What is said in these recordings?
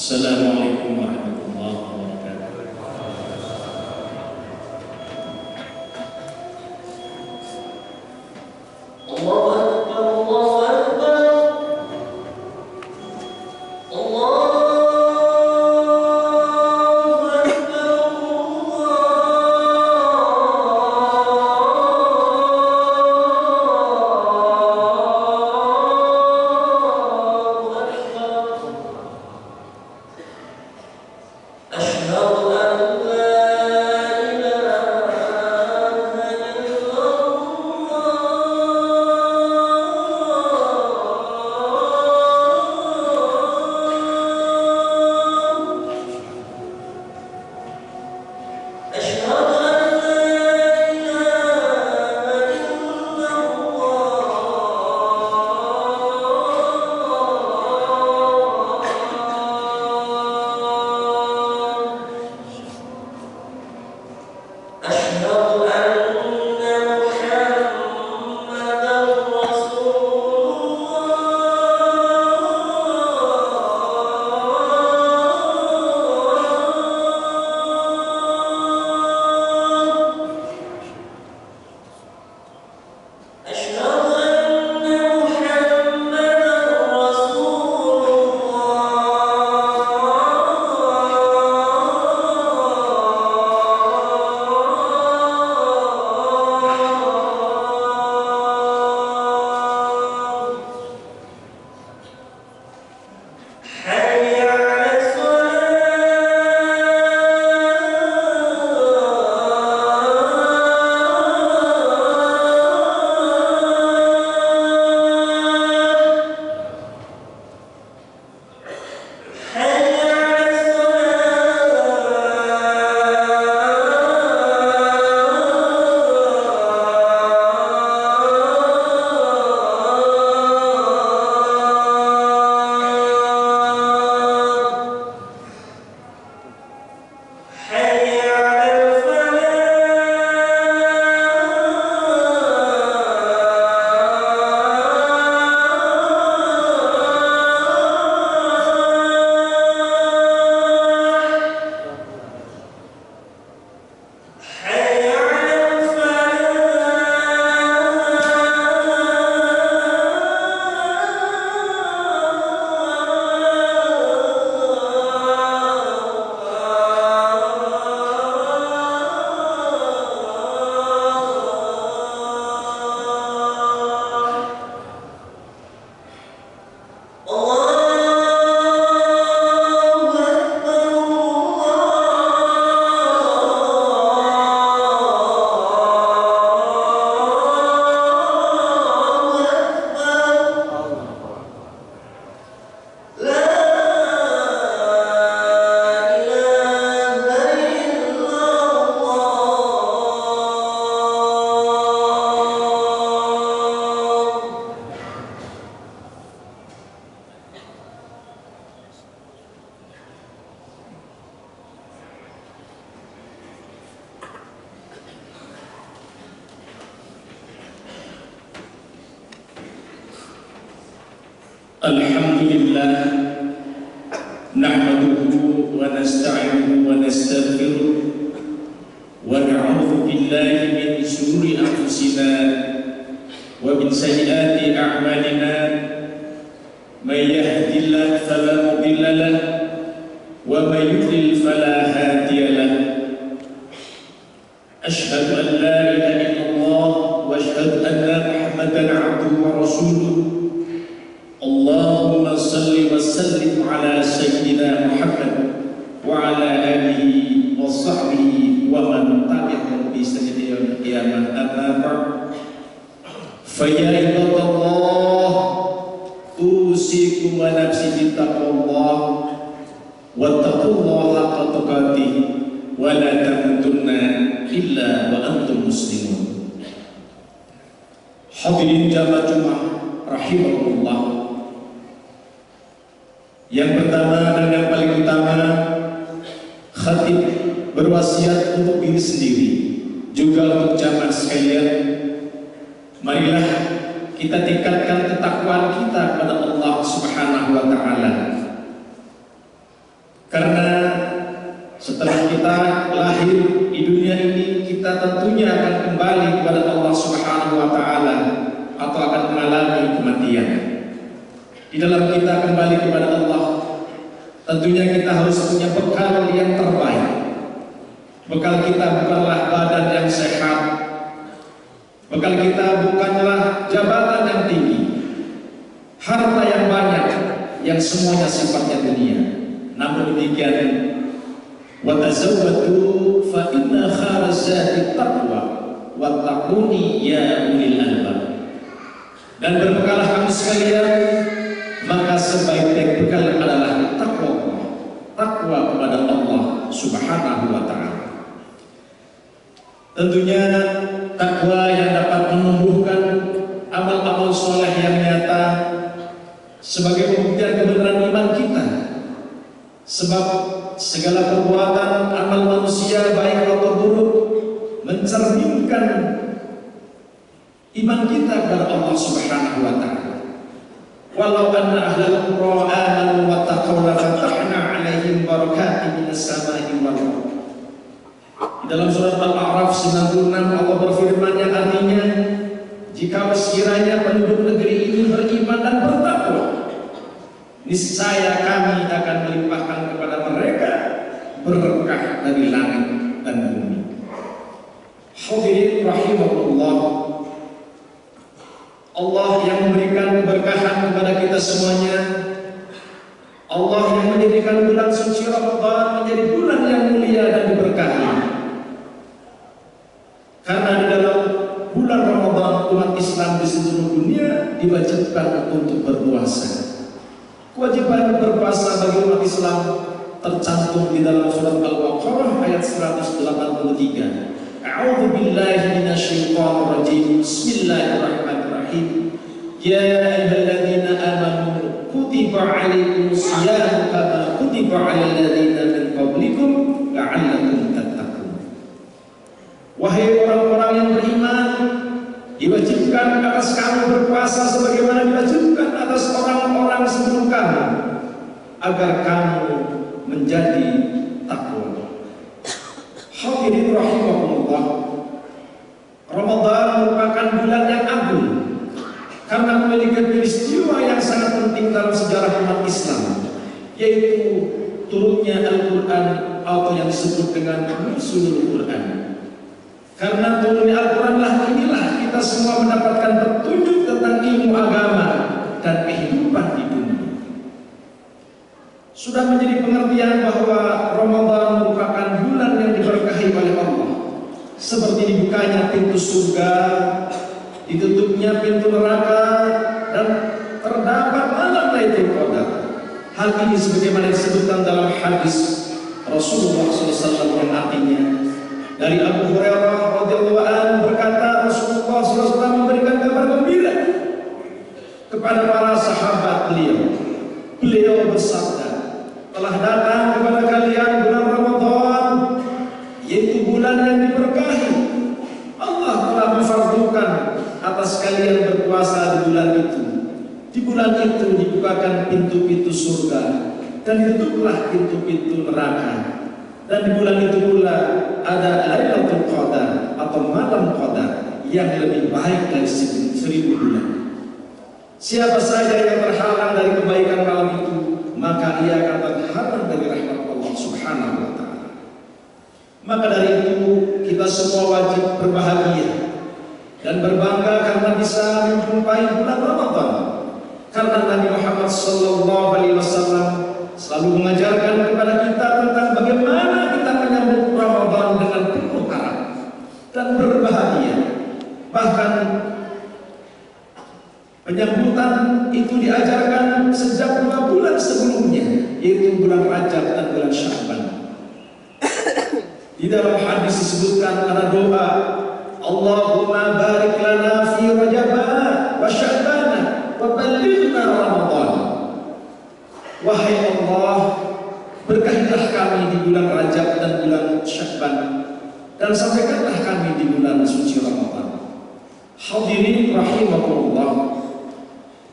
Assalamualaikum warahmatullahi wabarakatuh. Allahu Akbar, Allahu Akbar, Allahu Alhamdulillah nahmaduhu wa nasta'inuhu wa nastaghfiruh wa na'udzu billahi min shururi anfusina wa min sayyiati a'malina may yahdihillahu fala mudilla lahu wa may yudlil fala hadiya lahu asyhadu an la ilaha illallah wa asyhadu anna Muhammadan 'abduhu wa rasuluh. Allahumma salli wa sallim ala sayyidina Muhammad wa ala alihi wa sahbihi wa man tabi'ahum bi ihsan ila yaumil qiyamah. Amma ba'd. Fa ya ibadallah usikum wa nafsi bi taqwallah wa taqullaha haqqa tuqatih wa la tamutunna illa wa antum muslimun. Hadirin jamaah Jumat rahimakumullah. Yang pertama dan yang paling utama, khatib berwasiat untuk diri sendiri, juga untuk jamaah sekalian. Marilah kita tingkatkan ketakwaan kita kepada Allah Subhanahu wa Ta'ala. Karena setelah kita lahir di dunia ini, kita tentunya akan kembali kepada Allah Subhanahu wa Ta'ala atau akan mengalami kematian. Di dalam kita kembali kepada Allah, tentunya kita harus punya bekal yang terbaik. Bekal kita bukanlah badan yang sehat, bekal kita bukanlah jabatan yang tinggi, harta yang banyak, yang semuanya sifatnya dunia. Namun demikian, wa tazawwadu fa inna khairaz zadi taqwa wattaquni ya ulil albab. Dan berbekalah kamu sekalian, maka sebaik-baik bekal adalah takwa, takwa kepada Allah Subhanahu wa Ta'ala. Tentunya takwa yang dapat menumbuhkan amal-amal soleh yang nyata sebagai pembuktian kebenaran iman kita. Sebab segala perbuatan amal manusia baik atau buruk mencerminkan iman kita kepada Allah Subhanahu wa Ta'ala. Walau anna ahlal qura amanu wattaqaw la fatahna 'alaihim barakatin minas sama'i wal ardh. Dalam surat Al-A'raf 96 Allah berfirman yang artinya, jika sekiranya penduduk negeri ini beriman dan bertakwa, niscaya kami akan melimpahkan kepada mereka berkah dari langit dan bumi. Hadirin rahimahullah, Allah yang memberikan keberkahan kepada kita semuanya, Allah yang menjadikan bulan suci Ramadan menjadi bulan yang mulia dan diberkahi. Karena di dalam bulan Ramadan umat Islam di seluruh dunia diwajibkan untuk berpuasa. Kewajiban berpuasa bagi umat Islam tercantum di dalam surat Al-Baqarah ayat 183. A'udzu billahi minasyaitonir rajim. Bismillahirrahmanirrahim. Ya ayyuhalladzina amanu kutiba 'alaikumus shiyam kama kutiba 'alal ladzina min qablikum la'allakum tattaqun. Wahai orang-orang yang beriman, diwajibkan atas kamu berpuasa sebagaimana diwajibkan atas orang-orang sebelum kamu, agar kamu menjadi takwa. Hadirin rahimahullah, Ramadan merupakan bulan yang agung karena memiliki peristiwa yang sangat penting dalam sejarah umat Islam, yaitu turunnya Al-Quran atau yang disebut dengan Nuzulul Quran. Karena turunnya Al-Quranlah inilah kita semua mendapatkan petunjuk tentang ilmu agama dan kehidupan di dunia. Sudah menjadi pengertian bahwa Ramadan merupakan bulan yang diberkahi oleh Allah, seperti dibukanya pintu surga, ditutupnya pintu neraka, dan terdapat malam Lailatul Qadar. Hal ini sebagaimana disebutkan dalam hadis Rasulullah SAW yang artinya, dari Abu Hurairah radhiyallahu anhu berkata, Rasulullah SAW memberikan kabar gembira kepada para sahabat beliau. Beliau bersabda, telah datang kepada kalian bulan Ramadan, yaitu bulan yang diberkahi. Allah telah memfardukan atas kalian berpuasa di bulan itu. Di bulan itu dibukakan pintu-pintu surga dan ditutuplah pintu-pintu neraka. Dan di bulan itu pula ada Lailatul Qadar atau malam Qadar yang lebih baik dari 1000 bulan. Siapa saja yang terhalang dari kebaikan malam itu, maka ia akan terhalang dari rahmat Allah Subhanahu wa Ta'ala. Maka dari itu kita semua wajib berbahagia dan berbangga karena bisa menjumpai bulan Ramadan. Karena Nabi Muhammad SAW selalu mengajarkan kepada kita tentang bagaimana kita menyambut Ramadan dengan penuh harap dan berbahagia. Bahkan penyambutan itu diajarkan sejak 2 bulan sebelumnya, yaitu bulan Rajab dan bulan Sya'ban. Di dalam hadis disebutkan ada doa, Allahumma barik lana fi Rajab wa Sya'ban wa ballighna Ramadan. Wahai Allah, berkahilah kami di bulan Rajab dan bulan Sya'ban, dan sampaikanlah kami di bulan suci Ramadan. Hadirin rahimahullah,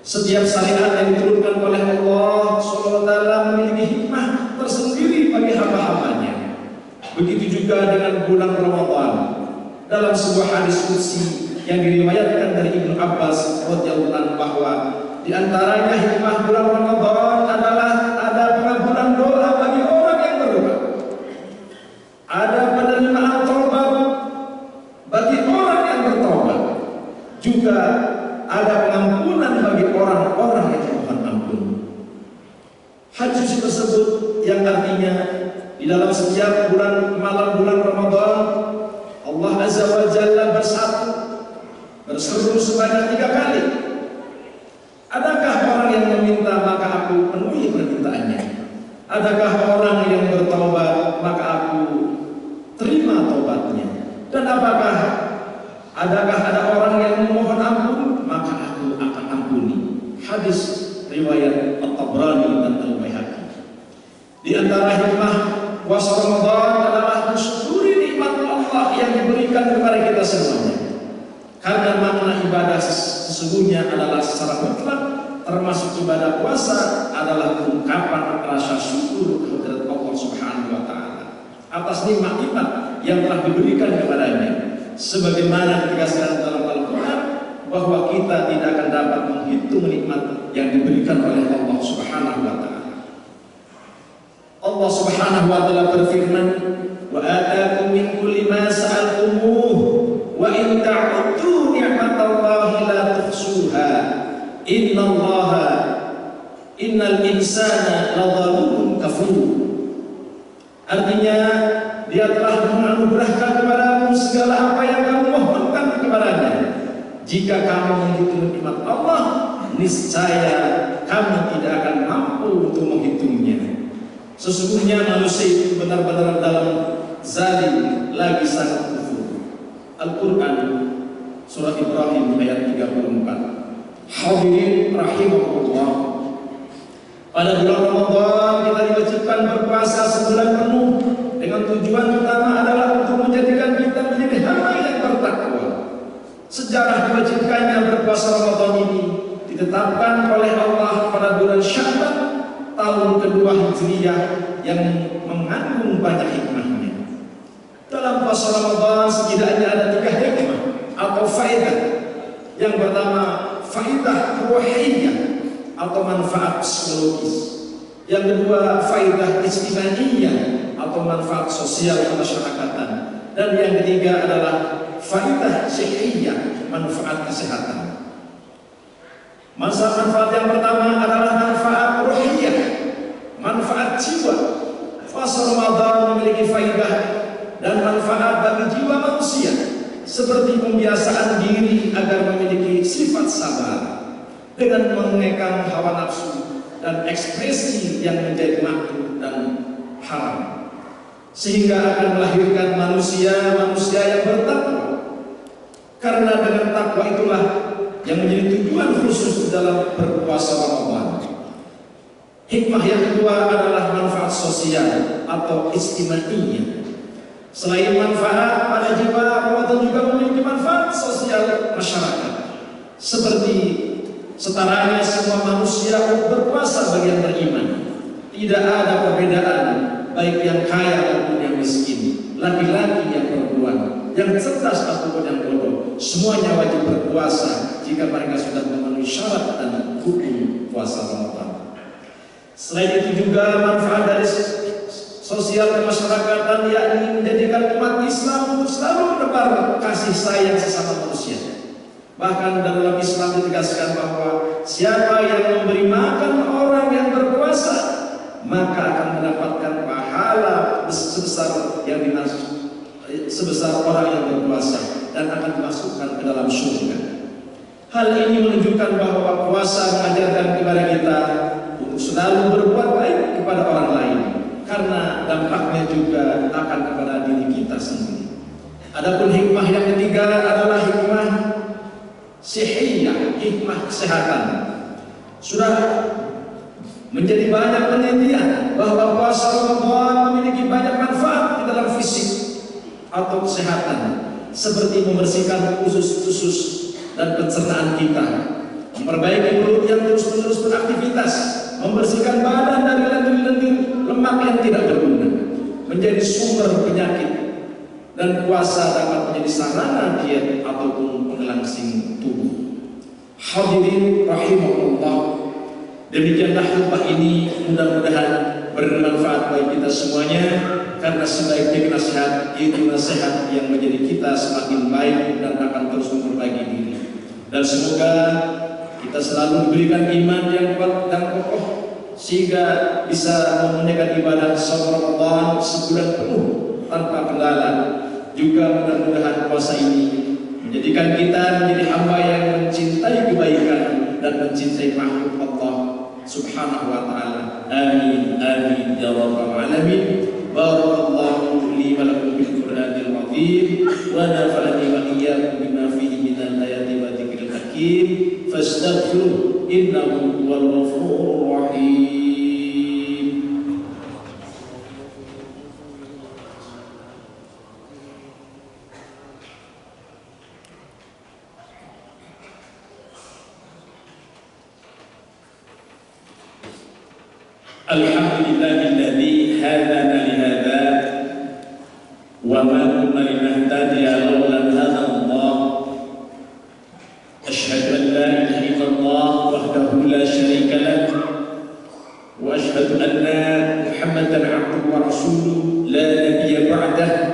setiap syariat yang diturunkan oleh Allah SWT memiliki hikmah tersendiri Begitu juga dengan bulan Ramadan. Dalam sebuah hadis qudsi yang diriwayatkan dari Ibnu Abbas radhiyallahu anhu bahwa di antaranya hikmah bulan Ramadan adalah ada pengampunan doa bagi orang yang berdoa. Ada penerimaan taubat bagi orang yang bertobat. Juga ada pengampunan bagi orang-orang yang mohon ampun. Hadis tersebut yang artinya di dalam setiap malam bulan Ramadan Allah Azza wa Jalla berseru sebanyak 3 kali. Adakah orang yang meminta maka aku penuhi permintaannya? Adakah orang yang bertaubat maka aku terima taubatnya? Dan adakah ada orang yang memohon ampun maka aku akan ampuni? Hadis riwayat At-Tabrani dan Al-Baihaqi. Di antara hikmah puasa Ramadan adalah mensyukuri nikmat Allah yang diberikan kepada kita semuanya. Karena makna ibadah sesungguhnya adalah secara mutlak, termasuk ibadah puasa adalah ungkapan rasa syukur kepada Allah Subhanahu wa taala atas nikmat-nikmat yang telah diberikan kepadanya. Sebagaimana ditegaskan dalam Al-Qur'an bahwa kita tidak akan dapat menghitung nikmat yang diberikan oleh Allah Subhanahu wa taala. Allah Subhanahu wa taala berfirman, "Wa ataakum min kulli ma sa'altumuh wa in ta'uddu ni'matallahi la tuhsuha innal insana ladzalumun kafur." Artinya, Dia telah menganugerahkan kepadamu segala apa yang kamu mohonkan kepadanya. Jika kamu menghitung nikmat Allah, niscaya kamu tidak akan mampu untuk menghitungnya. Sesungguhnya manusia itu benar-benar dalam zalim lagi sangat kufur. Al-Quran Surah Ibrahim ayat 34. Hadirin rahimahullah, pada bulan Ramadan kita diwajibkan berpuasa sebulan penuh dengan tujuan utama adalah untuk menjadikan kita menjadi hamba yang bertakwa. Sejarah diwajibkannya berpuasa Ramadan ini ditetapkan oleh Allah pada bulan Sya'ban tahun kedua Hijriyah yang mengandung banyak hikmahnya. Dalam puasa Ramadan setidaknya ada 3 hikmah atau faedah. Yang pertama, faedah ruhiyah atau manfaat psikologis. Yang kedua, faedah ijtimaiyah atau manfaat sosial kemasyarakatan. Dan yang ketiga adalah faedah sihhiyah, manfaat kesehatan. Manfaat yang pertama adalah manfaat ruhiyah, manfaat jiwa. Puasa Ramadan memiliki faedah dan manfaat bagi jiwa manusia, seperti pembiasaan diri agar memiliki sifat sabar dengan mengekang hawa nafsu dan ekspresi yang menjadi makruh dan haram, sehingga akan melahirkan manusia yang bertakwa. Karena dengan takwa itulah yang menjadi tujuan khusus dalam berpuasa Ramadan. Hikmah yang kedua adalah manfaat sosial atau istimaiyah. Selain manfaat pada jiwa, Ramadan juga memiliki manfaat sosial masyarakat, seperti setaranya semua manusia berpuasa bagi yang beriman. Tidak ada perbedaan baik yang kaya maupun yang miskin, laki-laki yang perempuan, yang cerdas ataupun yang bodoh. Semuanya wajib berpuasa jika mereka sudah memenuhi syarat dan hukum puasa Ramadan. Selain itu juga manfaat dari sosial kemasyarakatan, yakni menjadikan umat Islam untuk selalu menebar kasih sayang sesama manusia. Bahkan dalam Islam ditegaskan bahwa siapa yang memberi makan orang yang berpuasa, maka akan mendapatkan pahala sebesar orang yang berpuasa dan akan dimasukkan ke dalam surga. Hal ini menunjukkan bahwa puasa mengajarkan kepada kita untuk selalu berbuat baik kepada orang lain, karena dampaknya juga akan kepada diri kita sendiri. Adapun hikmah yang ketiga adalah hikmah sihhiyah, hikmah kesehatan. Sudah menjadi banyak penelitian bahwa puasa Ramadan memiliki banyak manfaat di dalam fisik atau kesehatan, seperti membersihkan usus-usus dan pencernaan kita, memperbaiki mulut yang terus-menerus beraktivitas, membersihkan badan dari lendir-lendir lemak yang tidak berguna, menjadi sumber penyakit, dan puasa dapat menjadi sarana diet ataupun pengelangsing tubuh. Hadirin rahimahullah, demikianlah khutbah ini mudah-mudahan bermanfaat bagi kita semuanya, karena sebaik-baik nasihat itu nasihat yang menjadi kita semakin baik dan akan terus memperbaiki diri. Dan semoga kita selalu diberikan iman yang kuat dan kokoh sehingga bisa menunaikan ibadah saum Ramadan sebulan penuh tanpa kendala. Juga mudah-mudahan puasa ini menjadikan kita menjadi hamba yang mencintai kebaikan dan mencintai makhluk Allah Subhanahu wa taala. Amin amin ya rabbal alamin. Barakallahu li wa lakum bil Qur'anil azim wa nafa'ani wa iyyakum bima fihi minal ayati wa dzikril hakim. Fastaghfiruh innahu huwal ghafurur rahim. Alhamdulillahilladzi hadana li hadza wa ma kunna linahtadiya lawla an hadana Allah. Asyhadu an la ilaha illallah wahdahu la syarika lahu wa asyhadu anna Muhammadan 'abduhu wa rasuluhu la nabiyya ba'dahu.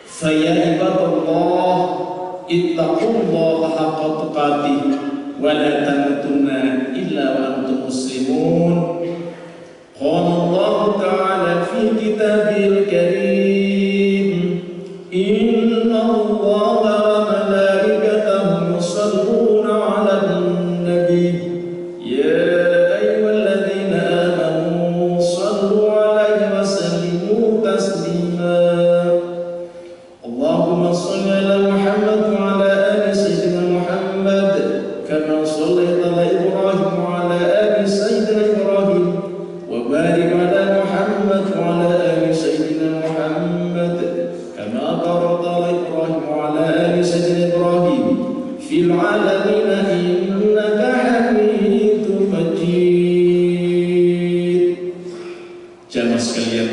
Fa ya ibadallah ittaqullaha haqqa tuqatih wa la tamutunna illa wa antum muslimun. قال الله تعالى في كتابه الكريم إن الله وملائكته يصلون على النبي يا أيها الذين آمنوا صلوا عليه وسلموا تسليما اللهم صل على محمد وعلى آل سيدنا محمد كما صليت على إبراهيم وعلى آل سيدنا إبراهيم وبارك على محمد وعلى آل سيدنا محمد كما باركت على إبراهيم وعلى آل سيدنا إبراهيم في العالمين إنك حميد مجيد. Jamaah sekalian,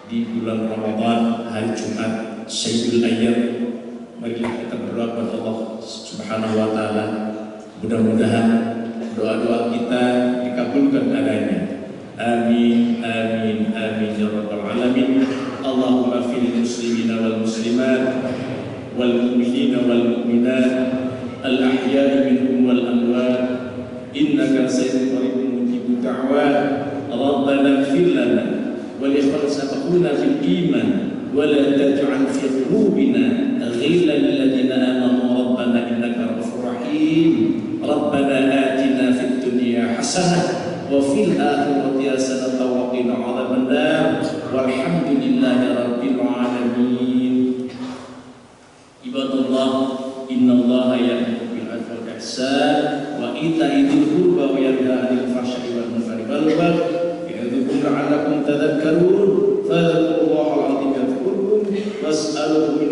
di bulan Ramadan, hari Jumat, Sayyidul Ayyam, marilah kita berdoa kepada Allah Subhanahu wa taala. Mudah-mudahan doa-doa kita dikabulkan adanya. Amin amin amin ya rabbal alamin. Allahumma fil muslimina wal muslimat wal mu'minina wal mu'minat al ahya'i minhum wal amwat innaka sayyidul qaribun mujibud da'wat. Rabbana ighfir lana wa li ikhwanina sabaquna fil iman wa la taj'al fi qulubina ghillan lil ladzina amanu rabbana innaka ghafurur rahim. Rabbana atina fid dunya hasanah wa fil akhirati hasanatan wa qina adzabannar walhamdulillahi rabbil alamin. Ibadallah, innallaha ya'muru bil 'adli wal ihsan wa ita'i dzil qurba wa yanha 'anil fahsya'i wal munkari wal baghi ya'idzukum la'allakum tadhakkarun. Fadhkurullaha al-'azim yadhkurkum was'aluhu